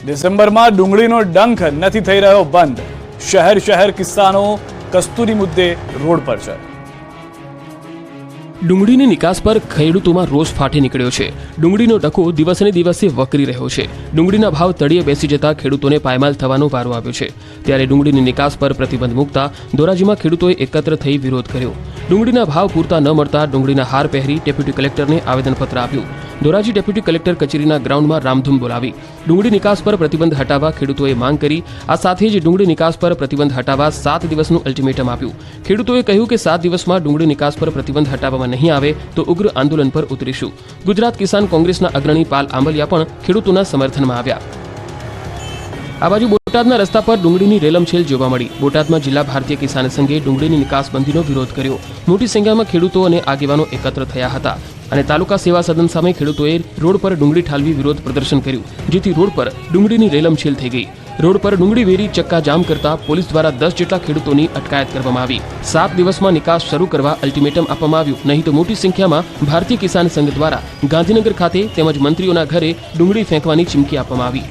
ડિસેમ્બરમાં ડુંગળીનો ડંખ નથી થઈ રહ્યો બંધ. શહેર કિસ્સાનો કસ્તુરી મુદ્દે રોડ પર છે. ડુંગળીની નિકાસ પર ખેડૂતોમાં રોષ ફાટી નીકળ્યો છે. ડુંગળીનો ટકો દિવસને દિવસે વકરી રહ્યો છે. ડુંગળીના ભાવ તળિયે બેસી જતા ખેડૂતોને પાયમાલ થવાનો વારો આવ્યો છે. ત્યારે ડુંગળીની નિકાસ પર પ્રતિબંધ મૂકતા ધોરાજીમાં ખેડૂતોએ એકત્ર થઈ વિરોધ કર્યો. ડુંગળીના ભાવ પૂરતા ન મળતા ડુંગળીના હાર પહેરી ડેપ્યુટી કલેક્ટરને આવેદનપત્ર આપ્યું. ધોરાજી ડેપ્યુટી કલેક્ટર કચેરીના ગ્રાઉન્ડમાં રામધૂમ બોલાવી ડુંગળી નિકાસ પર પ્રતિબંધ હટાવવા ખેડૂતોએ માંગ કરી. આ સાથે જ ડુંગળી નિકાસ પર પ્રતિબંધ હટાવવા 7 દિવસનું અલ્ટિમેટમ આપ્યું. ખેડૂતોએ કહ્યું કે 7 દિવસમાં ડુંગળી નિકાસ પર પ્રતિબંધ હટાવવામાં નહીં આવે તો ઉગ્ર આંદોલન પર ઉતરીશું. ગુજરાત કિસાન કોંગ્રેસના અગ્રણી પાલ આંબલિયા પણ ખેડૂતોના સમર્થનમાં આવ્યા. આ બાજુ બોટાદના રસ્તા પર ડુંગળીની રેલમછેલ જોવા મળી. બોટાદમાં જિલ્લા ભારતીય કિસાન સંઘે ડુંગળીની નિકાસબંધીનો વિરોધ કર્યો. મોટી સંખ્યામાં ખેડૂતો અને આગેવાનો એકત્ર થયા હતા અને તાલુકા સેવા સદન સામે ખેડૂતોએ રોડ પર ડુંગળી ઠાલવી વિરોધ પ્રદર્શન કર્યું, જેથી રોડ પર ડુંગળીની રેલમછેલ થઈ ગઈ. રોડ પર ડુંગળી વેરી ચક્કા જામ કરતા પોલીસ દ્વારા 10 જેટલા ખેડૂતોની અટકાયત કરવામાં આવી. 7 દિવસમાં નિકાસ શરૂ કરવા અલ્ટિમેટમ આપવામાં આવ્યું, નહીં તો મોટી સંખ્યામાં ભારતીય કિસાન સંઘ દ્વારા ગાંધીનગર ખાતે તેમજ મંત્રીઓના ઘરે ડુંગળી ફેંકવાની ચીમકી આપવામાં આવી.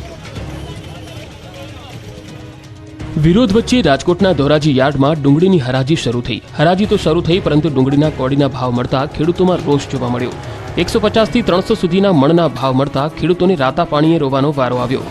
વિરોધ વચ્ચે રાજકોટના ધોરાજી યાર્ડમાં ડુંગળીની હરાજી શરૂ થઈ. હરાજી તો શરૂ થઈ, પરંતુ ડુંગળીના કોડીના ભાવ મળતા ખેડૂતોમાં રોષ જોવા મળ્યો. 150 થી 300 સુધીના મણના ભાવ મળતા ખેડૂતોને રાતા પાણીએ રોવાનો વારો આવ્યો.